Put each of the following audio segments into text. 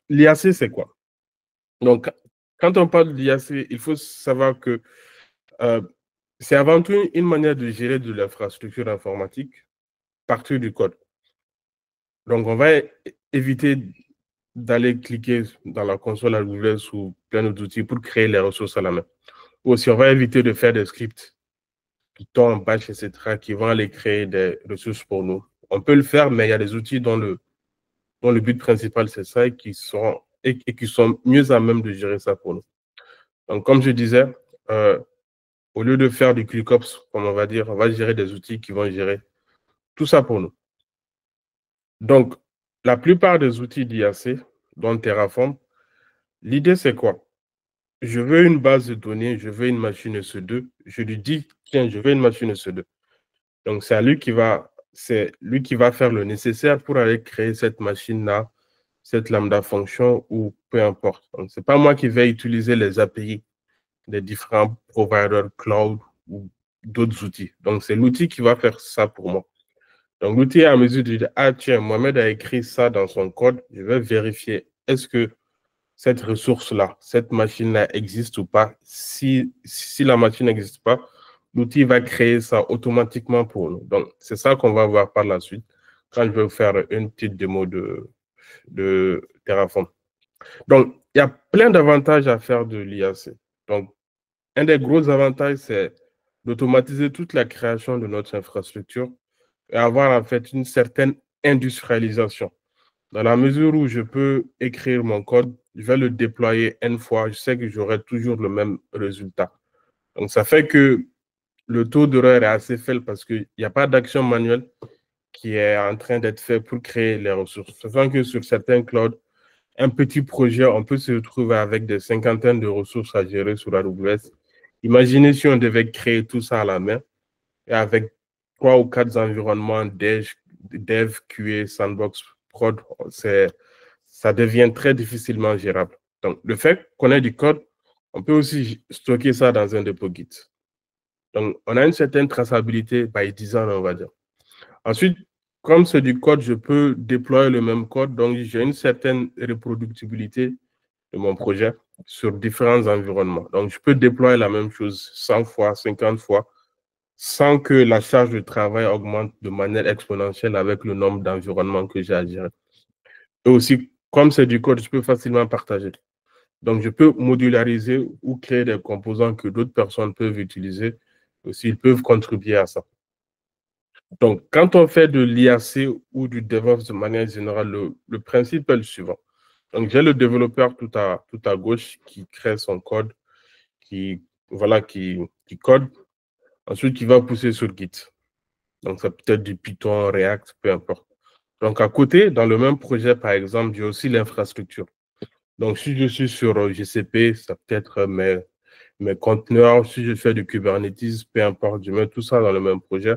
l'IAC, c'est quoi? Donc, quand on parle de l'IAC, il faut savoir que c'est avant tout une manière de gérer de l'infrastructure informatique à partir du code. Donc, on va éviter d'aller cliquer dans la console AWS ou plein d'autres outils pour créer les ressources à la main. Ou aussi, on va éviter de faire des scripts, Python, Bash, etc., qui vont aller créer des ressources pour nous. On peut le faire, mais il y a des outils dont le but principal, c'est ça, et qui sont mieux à même de gérer ça pour nous. Donc, comme je disais, au lieu de faire du ClickOps, comme on va dire, on va gérer des outils qui vont gérer tout ça pour nous. Donc, la plupart des outils d'IAC, dont Terraform, l'idée, c'est quoi? Je veux une base de données, je veux une machine EC2. Je lui dis, tiens, je veux une machine EC2. Donc, c'est lui qui va faire le nécessaire pour aller créer cette machine-là, cette lambda fonction ou peu importe. Donc, ce n'est pas moi qui vais utiliser les API des différents providers cloud ou d'autres outils. Donc, c'est l'outil qui va faire ça pour moi. Donc, l'outil est à mesure de dire, ah tiens, Mohamed a écrit ça dans son code, je vais vérifier, est-ce que cette ressource-là, cette machine-là existe ou pas? Si la machine n'existe pas, l'outil va créer ça automatiquement pour nous. Donc, c'est ça qu'on va voir par la suite quand je vais vous faire une petite démo de Terraform. Donc, il y a plein d'avantages à faire de l'IAC. Donc, un des gros avantages, c'est d'automatiser toute la création de notre infrastructure et avoir en fait une certaine industrialisation. Dans la mesure où je peux écrire mon code, je vais le déployer N fois, je sais que j'aurai toujours le même résultat. Donc, ça fait que le taux d'erreur est assez faible parce qu'il n'y a pas d'action manuelle qui est en train d'être fait pour créer les ressources. Ça fait que sur certains clouds, un petit projet, on peut se retrouver avec des cinquantaines de ressources à gérer sur AWS. Imaginez si on devait créer tout ça à la main et avec 3 ou 4 environnements dev, QA, sandbox, prod, ça devient très difficilement gérable. Donc, le fait qu'on ait du code, on peut aussi stocker ça dans un dépôt Git. Donc, on a une certaine traçabilité by design, on va dire. Ensuite, comme c'est du code, je peux déployer le même code. Donc, j'ai une certaine reproductibilité de mon projet sur différents environnements. Donc, je peux déployer la même chose 100 fois, 50 fois, sans que la charge de travail augmente de manière exponentielle avec le nombre d'environnements que j'ai à gérer. Et aussi, comme c'est du code, je peux facilement partager. Donc, je peux modulariser ou créer des composants que d'autres personnes peuvent utiliser. Aussi, ils peuvent contribuer à ça. Donc, quand on fait de l'IAC ou du DevOps de manière générale, le principe est le suivant. Donc, j'ai le développeur tout à gauche qui crée son code, qui code, ensuite qui va pousser sur Git. Donc, ça peut être du Python, React, peu importe. Donc, à côté, dans le même projet, par exemple, j'ai aussi l'infrastructure. Donc, si je suis sur GCP, ça peut être mes conteneurs. Si je fais du Kubernetes, peu importe, je mets tout ça dans le même projet.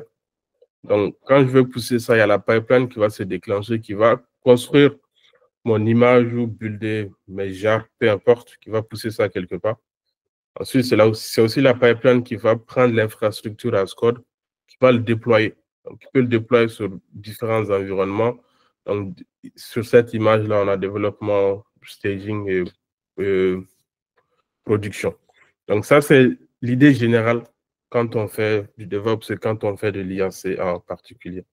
Donc, quand je vais pousser ça, il y a la pipeline qui va se déclencher, qui va construire mon image ou builder mes jars, peu importe, qui va pousser ça quelque part. Ensuite, c'est aussi la pipeline qui va prendre l'infrastructure as code, qui va le déployer. Donc, il peut le déployer sur différents environnements. Donc, sur cette image-là, on a développement, staging et production. Donc, ça, c'est l'idée générale quand on fait du DevOps et quand on fait de l'IAC en particulier.